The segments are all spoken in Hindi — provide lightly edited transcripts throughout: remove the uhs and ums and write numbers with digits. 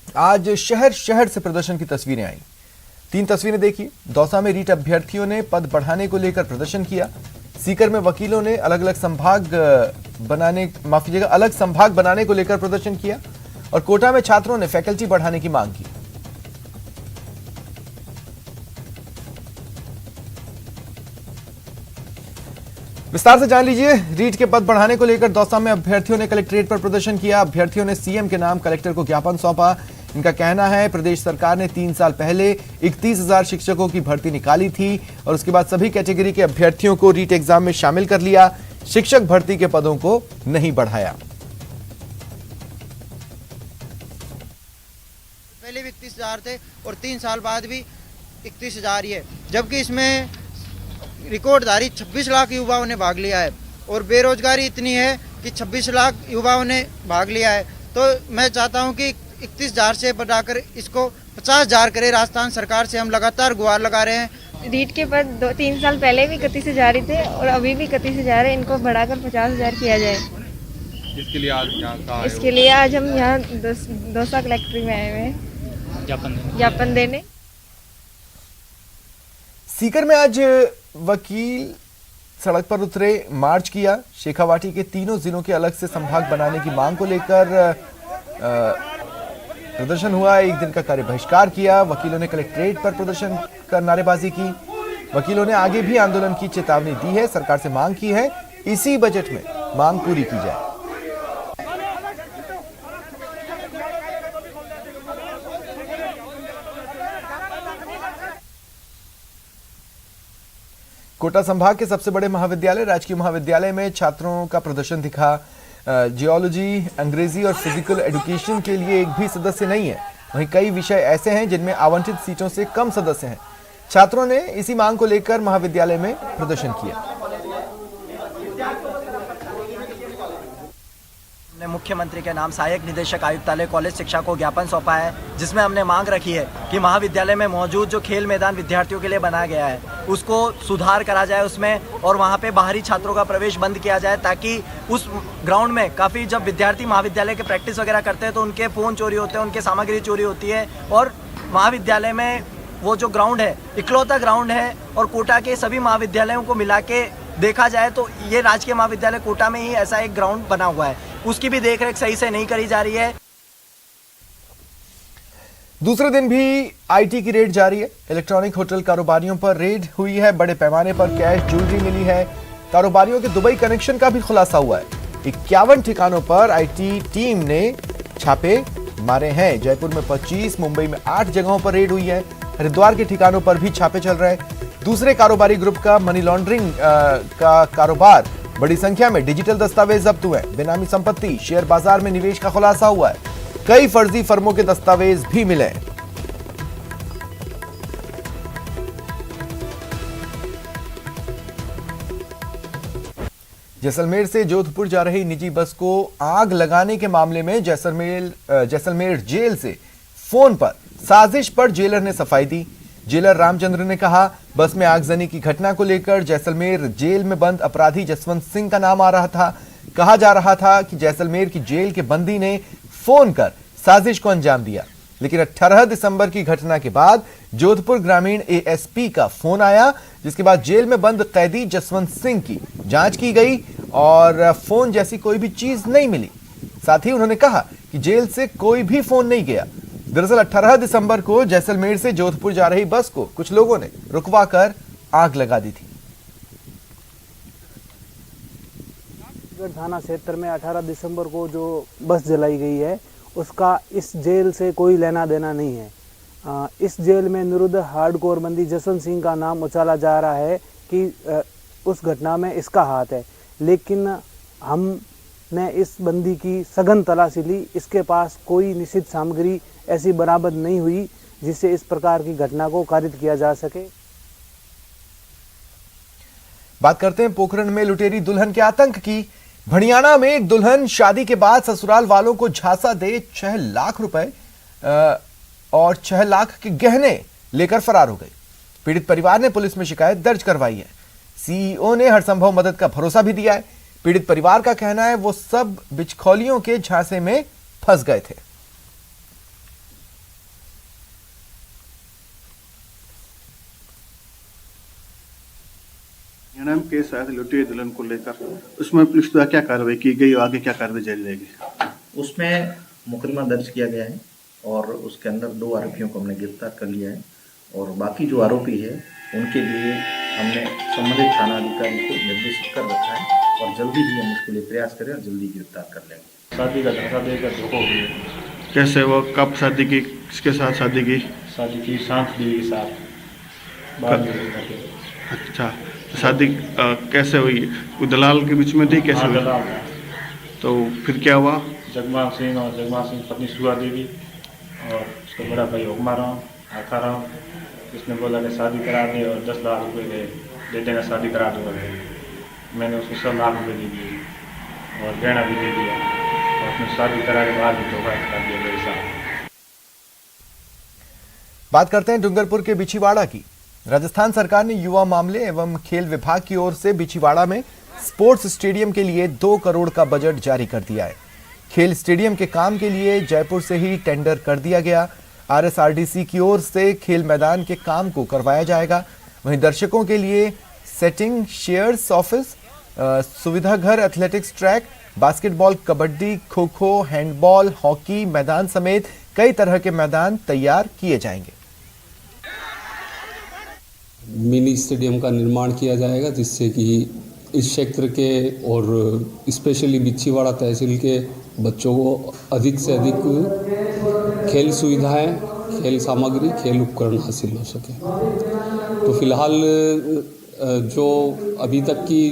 आज शहर शहर से प्रदर्शन की तस्वीरें आई। 3 तस्वीरें देखिए। दौसा में रीट अभ्यर्थियों ने पद बढ़ाने को लेकर प्रदर्शन किया। सीकर में वकीलों ने अलग संभाग बनाने को लेकर प्रदर्शन किया और कोटा में छात्रों ने फैकल्टी बढ़ाने की मांग की। विस्तार से जान लीजिए। रीट के पद बढ़ाने को लेकर दौसा में अभ्यर्थियों ने कलेक्ट्रेट पर प्रदर्शन किया। अभ्यर्थियों ने सीएम के नाम कलेक्टर को ज्ञापन सौंपा। इनका कहना है प्रदेश सरकार ने 3 साल पहले 31,000 शिक्षकों की भर्ती निकाली थी और उसके बाद सभी कैटेगरी के अभ्यर्थियों को रीट एग्जाम में शामिल कर लिया। शिक्षक भर्ती के पदों को नहीं बढ़ाया। पहले भी 31,000 थे और 3 साल बाद भी 31,000 ही है, जबकि इसमें रिकॉर्डधारी 26 लाख युवाओं ने भाग लिया है और बेरोजगारी इतनी है कि 26 लाख युवाओं ने भाग लिया है। तो मैं चाहता हूं कि 31,000 से बढ़ाकर इसको 50,000 करे। राजस्थान सरकार से हम लगातार गुहार लगा रहे हैं। रीट के पद 3 साल पहले भी 31,000 ही थे और अभी भी 31,000 है। इनको बढ़ाकर 50,000 किया जाए। इसके लिए आज इसके लिए आज हम यहाँ दौसा कलेक्ट्रेट में आए हुए हैं ज्ञापन देने। सीकर में आज वकील सड़क पर उतरे, मार्च किया। शेखावाटी के तीनों जिलों के अलग से संभाग बनाने की मांग को लेकर प्रदर्शन हुआ। 1 दिन का कार्य बहिष्कार किया। वकीलों ने कलेक्ट्रेट पर प्रदर्शन कर नारेबाजी की। वकीलों ने आगे भी आंदोलन की चेतावनी दी है। सरकार से मांग की है इसी बजट में मांग पूरी की जाए। कोटा संभाग के सबसे बड़े महाविद्यालय राजकीय महाविद्यालय में छात्रों का प्रदर्शन दिखा। जियोलॉजी, अंग्रेजी और फिजिकल एजुकेशन के लिए एक भी सदस्य नहीं है। वहीं कई विषय ऐसे हैं जिनमें आवंटित सीटों से कम सदस्य हैं। छात्रों ने इसी मांग को लेकर महाविद्यालय में प्रदर्शन किया। हमने मुख्यमंत्री के नाम सहायक निदेशक आयुक्तालय कॉलेज शिक्षा को ज्ञापन सौंपा है, जिसमें हमने मांग रखी है कि महाविद्यालय में मौजूद जो खेल मैदान विद्यार्थियों के लिए बनाया गया है उसको सुधार करा जाए उसमें, और वहां पे बाहरी छात्रों का प्रवेश बंद किया जाए, ताकि उस ग्राउंड में काफ़ी जब विद्यार्थी महाविद्यालय के प्रैक्टिस वगैरह करते हैं तो उनके फ़ोन चोरी होते हैं, उनके सामग्री चोरी होती है। और महाविद्यालय में वो जो ग्राउंड है इकलौता ग्राउंड है और कोटा के सभी महाविद्यालयों को मिला के देखा जाए तो ये राजकीय महाविद्यालय कोटा में ही ऐसा एक ग्राउंड बना हुआ है, उसकी भी देखरेख सही से नहीं करी जा रही है। दूसरे दिन भी आईटी की रेड जारी है। इलेक्ट्रॉनिक होटल कारोबारियों पर रेड हुई है। बड़े पैमाने पर कैश, ज्वेलरी मिली है। कारोबारियों के दुबई कनेक्शन का भी खुलासा हुआ है। 51 ठिकानों पर आईटी टीम ने छापे मारे हैं। जयपुर में 25, मुंबई में 8 जगहों पर रेड हुई है। हरिद्वार के ठिकानों पर भी छापे चल रहे हैं। दूसरे कारोबारी ग्रुप का मनी लॉन्ड्रिंग का कारोबार, बड़ी संख्या में डिजिटल दस्तावेज जब्त हुए, बेनामी संपत्ति, शेयर बाजार में निवेश का खुलासा हुआ है। कई फर्जी फर्मों के दस्तावेज भी मिले। जैसलमेर से जोधपुर जा रही निजी बस को आग लगाने के मामले में जैसलमेर जेल से फोन पर साजिश पर जेलर ने सफाई दी। जेलर रामचंद्र ने कहा, बस में आगजनी की घटना को लेकर जैसलमेर जेल में बंद अपराधी जसवंत सिंह का नाम आ रहा था। कहा जा रहा था कि जैसलमेर की जेल के बंदी ने फोन कर साजिश को अंजाम दिया, लेकिन 18 दिसंबर की घटना के बाद जोधपुर ग्रामीण एएसपी का फोन आया, जिसके बाद जेल में बंद कैदी जसवंत सिंह की जांच की गई और फोन जैसी कोई भी चीज नहीं मिली। साथ ही उन्होंने कहा कि जेल से कोई भी फोन नहीं गया। दरअसल 18 दिसंबर को जैसलमेर से जोधपुर जा रही बस को कुछ लोगों ने रुकवा कर आग लगा दी थी। थाना क्षेत्र में 18 दिसंबर को जो बस जलाई गई है उसका इस जेल से कोई लेना देना नहीं है। इस जेल में निरुद्ध हार्डकोर बंदी जसवंत सिंह का नाम उछाला जा रहा है कि उस घटना में इसका हाथ है, लेकिन हमने इस बंदी की सघन तलाशी ली। इसके पास कोई निश्चित सामग्री ऐसी बरामद नहीं हुई जिससे इस प्रकार की घटना को कारित किया जा सके। बात करते हैं पोखरण में लुटेरी दुल्हन के आतंक की। भड़ियाना में एक दुल्हन शादी के बाद ससुराल वालों को झांसा दे 6 लाख रुपए और 6 लाख के गहने लेकर फरार हो गई। पीड़ित परिवार ने पुलिस में शिकायत दर्ज करवाई है। सीईओ ने हर संभव मदद का भरोसा भी दिया है। पीड़ित परिवार का कहना है वो सब बिचखौलियों के झांसे में फंस गए थे। नाम केस आया था लुटेरे दुल्हन को लेकर, उसमें पुलिस द्वारा क्या कार्रवाई की गई और आगे क्या कार्रवाई जारी रहेगी? उसमें मुकदमा दर्ज किया गया है और उसके अंदर 2 आरोपियों को हमने गिरफ्तार कर लिया है और बाकी जो आरोपी है उनके लिए हमने संबंधित थाना अधिकारी को निर्देशित कर रखा है और जल्दी ही हम उसके लिए प्रयास करें और जल्दी गिरफ्तार कर लेंगे। शादी का धक्का देकर धोखा हुई। कैसे वो कब शादी की, किसके साथ शादी की? शादी की शांत देवी के साथ। बाद में अच्छा, शादी कैसे हुई? कोई दलाल के बीच में थी, कैसे हुई? दलाल। तो फिर क्या हुआ? जगमान सिंह और जगमान सिंह पत्नी सुहा देवी और उसका बड़ा भाई हुक्माराम आखाराम, उसने बोला कि शादी करा दे और 10 लाख रुपए दे देना, शादी करा दूँगा। मैंने उसको 100 लाख रुपए दे दिए और गहना भी दे दिया और उसने शादी करा के बाद भी धोखा कर दिया मेरे साथ। बात करते हैं डूंगरपुर के बिछीवाड़ा की। राजस्थान सरकार ने युवा मामले एवं खेल विभाग की ओर से बिछीवाड़ा में स्पोर्ट्स स्टेडियम के लिए 2 करोड़ का बजट जारी कर दिया है। खेल स्टेडियम के काम के लिए जयपुर से ही टेंडर कर दिया गया। RSRDC की ओर से खेल मैदान के काम को करवाया जाएगा। वहीं दर्शकों के लिए सेटिंग, शेयर्स ऑफिस, सुविधा घर, athletics track, basketball, kabaddi, kho kho, handball, hockey मैदान समेत कई तरह के मैदान तैयार किए जाएंगे। मिनी स्टेडियम का निर्माण किया जाएगा जिससे कि इस क्षेत्र के और स्पेशली बिछीवाड़ा तहसील के बच्चों को अधिक से अधिक खेल सुविधाएं, खेल सामग्री, खेल उपकरण हासिल हो सके। तो फिलहाल जो अभी तक की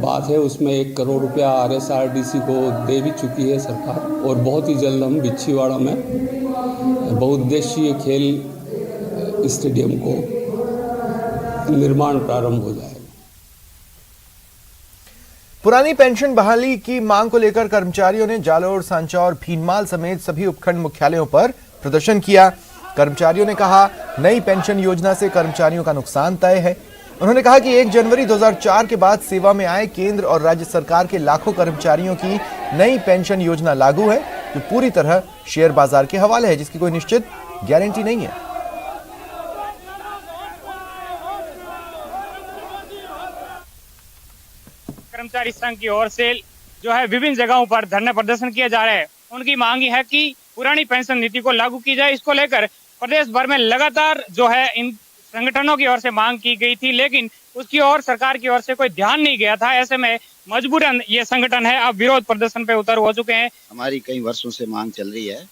बात है उसमें 1 करोड़ रुपया RSRDC को दे भी चुकी है सरकार और बहुत ही जल्द हम बिछीवाड़ा में बहुउद्देशीय खेल स्टेडियम को निर्माण प्रारंभ हो जाएगा। पुरानी पेंशन बहाली की मांग को लेकर कर्मचारियों ने जालोर, सांचौर, भीनमाल समेत सभी उपखंड मुख्यालयों पर प्रदर्शन किया। कर्मचारियों ने कहा, नई पेंशन योजना से कर्मचारियों का नुकसान तय है। उन्होंने कहा कि 1 जनवरी 2004 के बाद सेवा में आए केंद्र और राज्य सरकार के लाखों कर्मचारियों की नई पेंशन योजना लागू है, जो पूरी तरह शेयर बाजार के हवाले है, जिसकी कोई निश्चित गारंटी नहीं है। कर्मचारी संघ की ओर से जो है विभिन्न जगहों पर धरना प्रदर्शन किया जा रहा है। उनकी मांग है कि पुरानी पेंशन नीति को लागू की जाए। इसको लेकर प्रदेश भर में लगातार जो है इन संगठनों की ओर से मांग की गई थी, लेकिन उसकी ओर सरकार की ओर से कोई ध्यान नहीं गया था। ऐसे में मजबूरन ये संगठन है अब विरोध प्रदर्शन पे उतर हो चुके हैं। हमारी कई वर्षों से मांग चल रही है।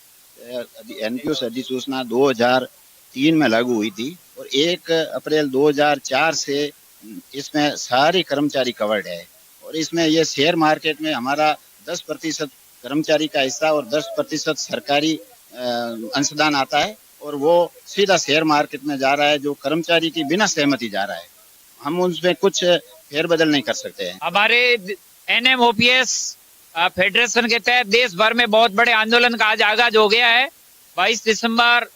NPO अधिसूचना 2003 में लागू हुई थी और 1 अप्रैल 2004 से इसमें सारे कर्मचारी कवर्ड है और इसमें ये शेयर मार्केट में हमारा 10% कर्मचारी का हिस्सा और 10% सरकारी अंशदान आता है और वो सीधा शेयर मार्केट में जा रहा है, जो कर्मचारी की बिना सहमति जा रहा है। हम उसमें कुछ फेरबदल नहीं कर सकते हैं। हमारे NMOPS फेडरेशन के तहत देश भर में बहुत बड़े आंदोलन का आज आगाज हो गया है। 22 दिसंबर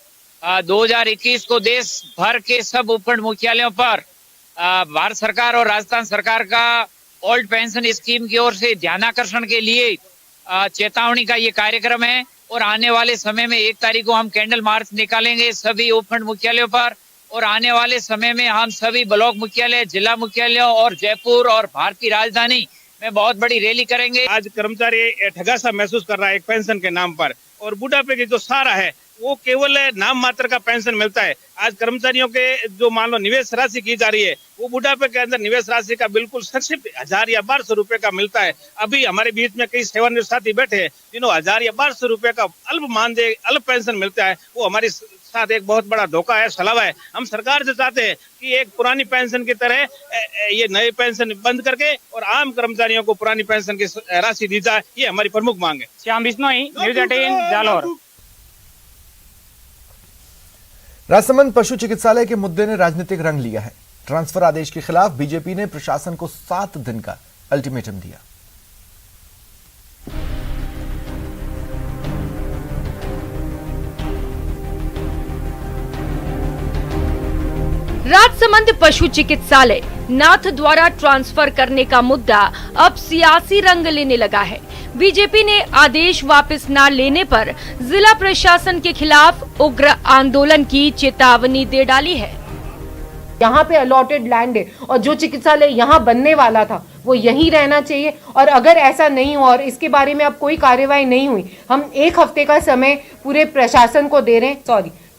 2021 को देश भर के सब उपखंड मुख्यालयों पर भारत सरकार और राजस्थान सरकार का ओल्ड पेंशन स्कीम की ओर से ध्यानाकर्षण के लिए चेतावनी का ये कार्यक्रम है और आने वाले समय में 1 तारीख को हम कैंडल मार्च निकालेंगे सभी उपखंड मुख्यालयों पर और आने वाले समय में हम सभी ब्लॉक मुख्यालय, जिला मुख्यालयों और जयपुर और भारत की राजधानी में बहुत बड़ी रैली करेंगे। आज कर्मचारी ठगा सा महसूस कर रहा है एक पेंशन के नाम पर और बुढ़ापे की जो सहारा है वो केवल नाम मात्र का पेंशन मिलता है। आज कर्मचारियों के जो मान लो निवेश राशि की जा रही है वो बुढ़ापे के अंदर निवेश राशि का बिल्कुल संक्षिप्त 1000 या 1200 रुपए का मिलता है। अभी हमारे बीच में कई सेवानिवृत्त साथी बैठे हैं जिन्होंने 1000 या 1200 रुपए का अल्प मानदेय अल्प पेंशन मिलता है। वो हमारे साथ एक बहुत बड़ा धोखा है, सलावा है। हम सरकार से चाहते हैं कि एक पुरानी पेंशन की तरह ये नए पेंशन बंद करके और आम कर्मचारियों को पुरानी पेंशन की राशि दी जाए, ये हमारी प्रमुख मांग है। श्याम बिश्नोई, न्यूज 18 जालोर। राजसमंद पशु चिकित्सालय के मुद्दे ने राजनीतिक रंग लिया है। ट्रांसफर आदेश के खिलाफ बीजेपी ने प्रशासन को 7 दिन का अल्टीमेटम दिया। राजसमंद पशु चिकित्सालय नाथ द्वारा ट्रांसफर करने का मुद्दा अब सियासी रंग लेने लगा है। बीजेपी ने आदेश वापस न लेने पर जिला प्रशासन के खिलाफ उग्र आंदोलन की चेतावनी दे डाली है। यहाँ पे अलॉटेड लैंड है और जो चिकित्सालय यहाँ बनने वाला था वो यहीं रहना चाहिए। और अगर ऐसा नहीं हुआ और इसके बारे में अब कोई कार्यवाही नहीं हुई, हम 1 हफ्ते का समय पूरे प्रशासन को दे रहे हैं।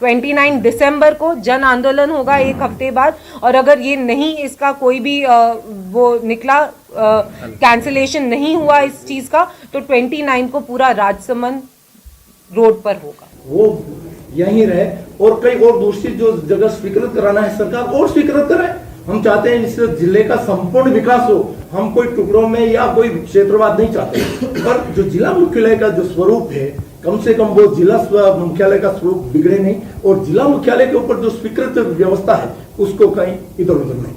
29 दिसंबर को जन आंदोलन होगा 1 हफ्ते बाद, और अगर ये नहीं इसका कोई भी वो निकला, कैंसिलेशन नहीं हुआ इस चीज का, तो 29 को पूरा राजसमंद रोड पर होगा। वो यहीं रहे और कई और दूसरी जो जगह स्वीकृत कराना है सरकार और स्वीकृत करे। हम चाहते हैं इस जिले का संपूर्ण विकास हो, हम कोई टुकड़ों में या कोई क्षेत्रवाद नहीं चाहते, पर जो जिला मुख्यालय का जो स्वरूप है, कम से कम वो जिला मुख्यालय का स्वरूप बिगड़े नहीं, और जिला मुख्यालय के ऊपर जो स्वीकृत व्यवस्था है उसको कहीं इधर उधर नहीं।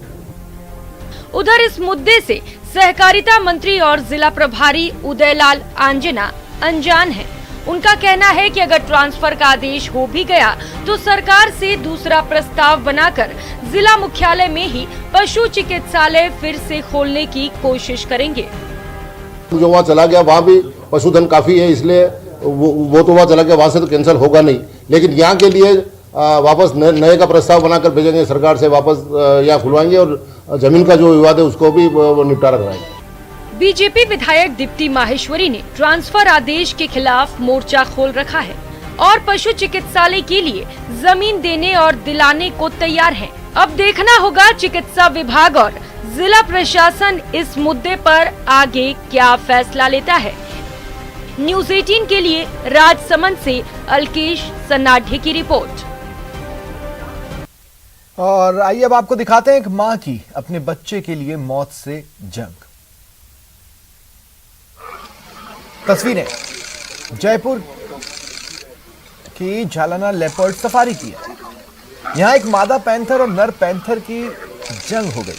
उधर इस मुद्दे से सहकारिता मंत्री और जिला प्रभारी उदयलाल आंजना अनजान हैं। उनका कहना है कि अगर ट्रांसफर का आदेश हो भी गया तो सरकार से दूसरा प्रस्ताव बनाकर जिला मुख्यालय में ही पशु चिकित्सालय फिर से खोलने की कोशिश करेंगे। जो वहाँ चला गया वहाँ भी पशुधन काफी है, इसलिए वो तो वहाँ चला गया, वहाँ से तो कैंसिल होगा नहीं, लेकिन यहाँ के लिए वापस नए का प्रस्ताव बनाकर भेजेंगे, सरकार से वापस यहाँ खुलवाएंगे और जमीन का जो विवाद है उसको भी निपटारा कराएंगे। बीजेपी विधायक दीप्ति माहेश्वरी ने ट्रांसफर आदेश के खिलाफ मोर्चा खोल रखा है और पशु चिकित्सालय के लिए जमीन देने और दिलाने को तैयार हैं। अब देखना होगा चिकित्सा विभाग और जिला प्रशासन इस मुद्दे पर आगे क्या फैसला लेता है। न्यूज़ 18 के लिए राजसमंद से अलकेश सन्नाढे की रिपोर्ट। और आइए अब आपको दिखाते हैं एक मां की अपने बच्चे के लिए मौत से जंग। तस्वीरें जयपुर की झालाना लेपर्ड सफारी की है। यहां एक मादा पैंथर और नर पैंथर की जंग हो गई।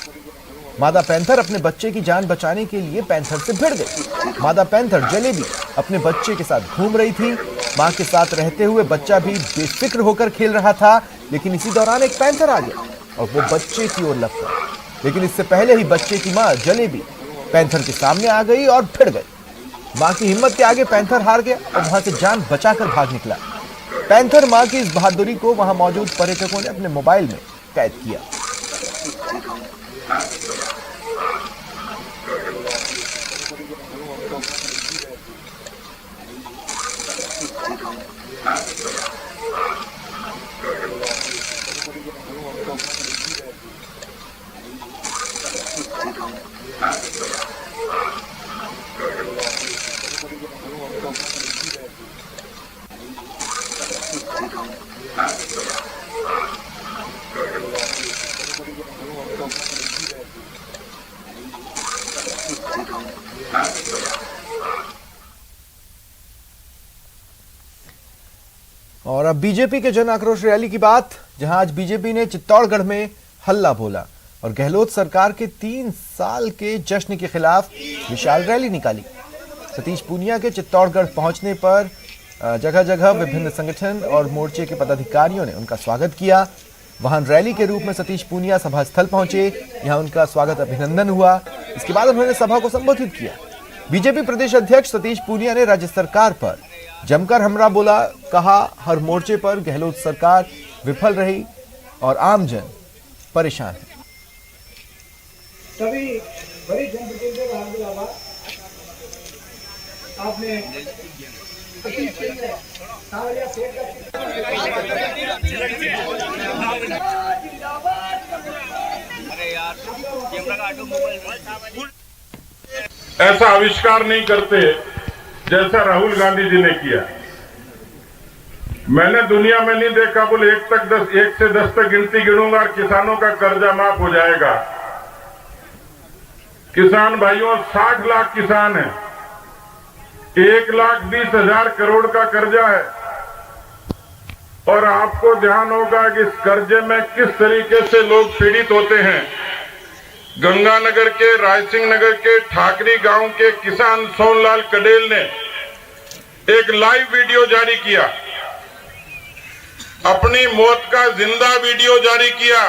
मादा पैंथर अपने बच्चे की जान बचाने के लिए पैंथर से भिड़ गई। मादा पैंथर जलेबी अपने बच्चे के साथ घूम रही थी। मां के साथ रहते हुए बच्चा भी बेफिक्र होकर खेल रहा था, लेकिन इसी दौरान एक पैंथर आ गया और वो बच्चे की ओर लपका। लेकिन इससे पहले ही बच्चे की मां जलेबी पैंथर के सामने आ गई और भिड़ गई। मां की हिम्मत के आगे पैंथर हार गया और वहां से जान बचाकर भाग निकला। पैंथर मां की इस बहादुरी को वहां मौजूद पर्यटकों ने अपने मोबाइल में कैद किया। और अब बीजेपी के जन आक्रोश रैली की बात, जहां आज बीजेपी ने चित्तौड़गढ़ में हल्ला बोला और गहलोत सरकार के 3 साल के जश्न के खिलाफ विशाल रैली निकाली। सतीश पूनिया के चित्तौड़गढ़ पहुंचने पर जगह जगह विभिन्न संगठन और मोर्चे के पदाधिकारियों ने उनका स्वागत किया। वाहन रैली के रूप में सतीश पूनिया सभा स्थल पहुंचे। यहां उनका स्वागत अभिनंदन हुआ। इसके बाद उन्होंने सभा को संबोधित किया। बीजेपी प्रदेश अध्यक्ष सतीश पूनिया ने राज्य सरकार पर जमकर हमला बोला। कहा, हर मोर्चे पर गहलोत सरकार विफल रही और आमजन परेशान है। सभी बड़ी जनप्रतिनिधियों का हार्दिक आभार। आपने ऐसा आविष्कार नहीं करते जैसा राहुल गांधी जी ने किया। मैंने दुनिया में नहीं देखा, बोले 1 से 10 तक गिनती गिनूंगा और किसानों का कर्जा माफ हो जाएगा। किसान भाइयों, 60 लाख किसान हैं, 1,20,000 करोड़ का कर्जा है और आपको ध्यान होगा कि इस कर्जे में किस तरीके से लोग पीड़ित होते हैं। गंगानगर के, रायसिंह नगर के, ठाकरी गांव के किसान सोनलाल कडेल ने एक लाइव वीडियो जारी किया, अपनी मौत का जिंदा वीडियो जारी किया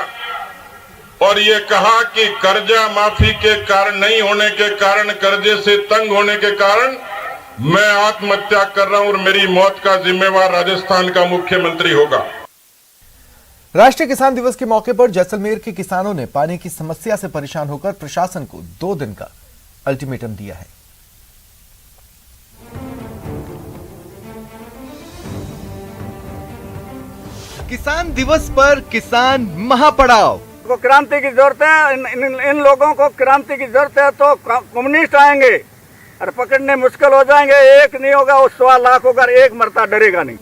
और ये कहा कि कर्जा माफी के कारण नहीं होने के कारण, कर्जे से तंग होने के कारण मैं आत्महत्या कर रहा हूं और मेरी मौत का जिम्मेवार राजस्थान का मुख्यमंत्री होगा। राष्ट्रीय किसान दिवस के मौके पर जैसलमेर के किसानों ने पानी की समस्या से परेशान होकर प्रशासन को 2 दिन का अल्टीमेटम दिया है। किसान दिवस पर किसान महापड़ाव। को क्रांति की जरूरत है, इन लोगों को क्रांति की जरूरत है, तो कम्युनिस्ट आएंगे और पकड़ने मुश्किल हो जाएंगे। एक नहीं होगा वो 1.25 लाख होगा, एक मरता डरेगा नहीं।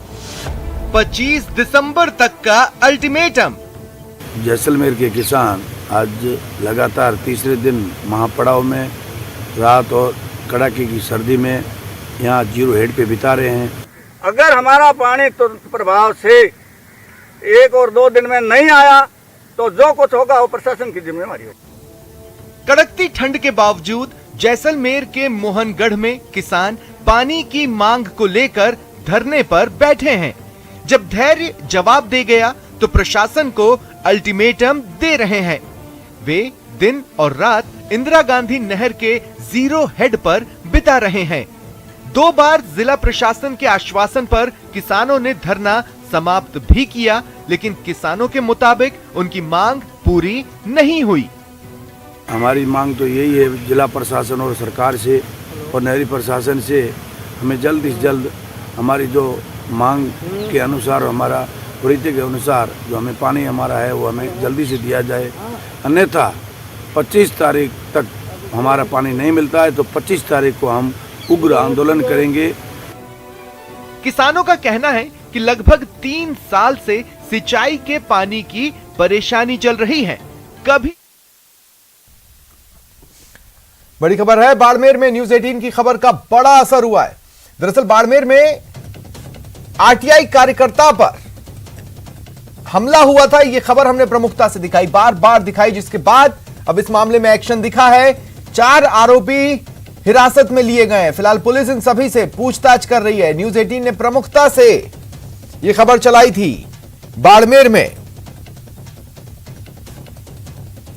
25 दिसंबर तक का अल्टीमेटम। जैसलमेर के किसान आज लगातार तीसरे दिन महापड़ाव में रात और कड़ाके की सर्दी में यहाँ जीरो हेड पे बिता रहे हैं। अगर हमारा पानी तुरंत प्रभाव से 1 और 2 दिन में नहीं आया तो जो कुछ होगा वो प्रशासन की जिम्मेवारी होगी। कड़कती ठंड के बावजूद जैसलमेर के मोहनगढ़ में किसान पानी की मांग को लेकर धरने पर बैठे हैं। जब धैर्य जवाब दे गया तो प्रशासन को अल्टीमेटम दे रहे हैं। वे दिन और रात इंदिरा गांधी नहर के जीरो हेड पर बिता रहे हैं। 2 बार जिला प्रशासन के आश्वासन पर किसानों ने धरना समाप्त भी किया, लेकिन किसानों के मुताबिक उनकी मांग पूरी नहीं हुई। हमारी मांग तो यही है जिला प्रशासन और सरकार से और नहरी प्रशासन से, हमें जल्द से जल्द हमारी जो मांग के अनुसार, हमारा रीति के अनुसार जो हमें पानी हमारा है वो हमें जल्दी से दिया जाए। अन्यथा 25 तारीख तक हमारा पानी नहीं मिलता है तो 25 तारीख को हम उग्र आंदोलन करेंगे। किसानों का कहना है कि लगभग 3 साल से सिंचाई के पानी की परेशानी चल रही है। कभी बड़ी खबर है, बाड़मेर में न्यूज 18 की खबर का बड़ा असर हुआ है। दरअसल बाड़मेर में आरटीआई कार्यकर्ता पर हमला हुआ था। यह खबर हमने प्रमुखता से दिखाई, बार बार दिखाई, जिसके बाद अब इस मामले में एक्शन दिखा है। 4 आरोपी हिरासत में लिए गए हैं। फिलहाल पुलिस इन सभी से पूछताछ कर रही है। न्यूज 18 ने प्रमुखता से यह खबर चलाई थी। बाड़मेर में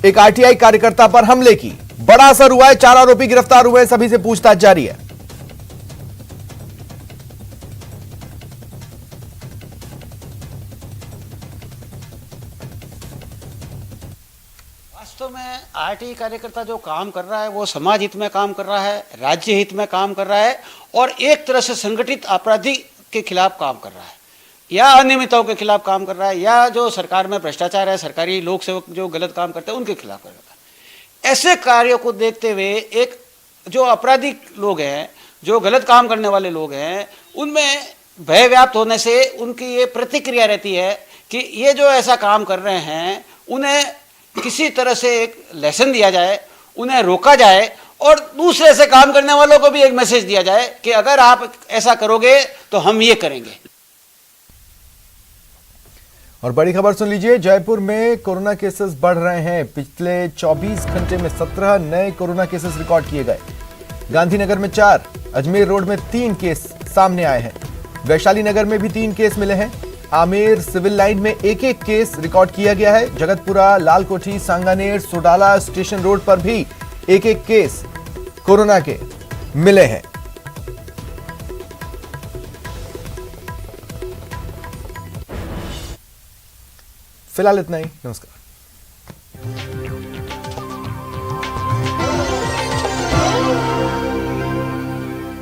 एक आरटीआई कार्यकर्ता पर हमले की बड़ा असर हुआ है। 4 आरोपी गिरफ्तार हुए हैं, सभी से पूछताछ जारी है। वास्तव में आरटीआई कार्यकर्ता जो काम कर रहा है वो समाज हित में काम कर रहा है, राज्य हित में काम कर रहा है और एक तरह से संगठित अपराधी के खिलाफ काम कर रहा है, या अनियमितताओं के खिलाफ काम कर रहा है, या जो सरकार में भ्रष्टाचार है, सरकारी लोक सेवक जो गलत काम करते हैं उनके खिलाफ कर रहा है। ऐसे कार्यों को देखते हुए एक जो अपराधी लोग हैं, जो गलत काम करने वाले लोग हैं, उनमें भय व्याप्त होने से उनकी ये प्रतिक्रिया रहती है कि ये जो ऐसा काम कर रहे हैं उन्हें किसी तरह से एक लेसन दिया जाए, उन्हें रोका जाए और दूसरे से काम करने वालों को भी एक मैसेज दिया जाए कि अगर आप ऐसा करोगे तो हम ये करेंगे। और बड़ी खबर सुन लीजिए, जयपुर में कोरोना केसेस बढ़ रहे हैं। पिछले 24 घंटे में 17 नए कोरोना केसेस रिकॉर्ड किए गए। गांधीनगर में 4, अजमेर रोड में 3 केस सामने आए हैं। वैशाली नगर में भी 3 केस मिले हैं। आमेर सिविल लाइन में 1-1 केस रिकॉर्ड किया गया है। जगतपुरा, लालकोठी, सांगानेर, सोडाला स्टेशन रोड पर भी 1-1 केस कोरोना के मिले हैं। फिलहाल इतना ही, नमस्कार।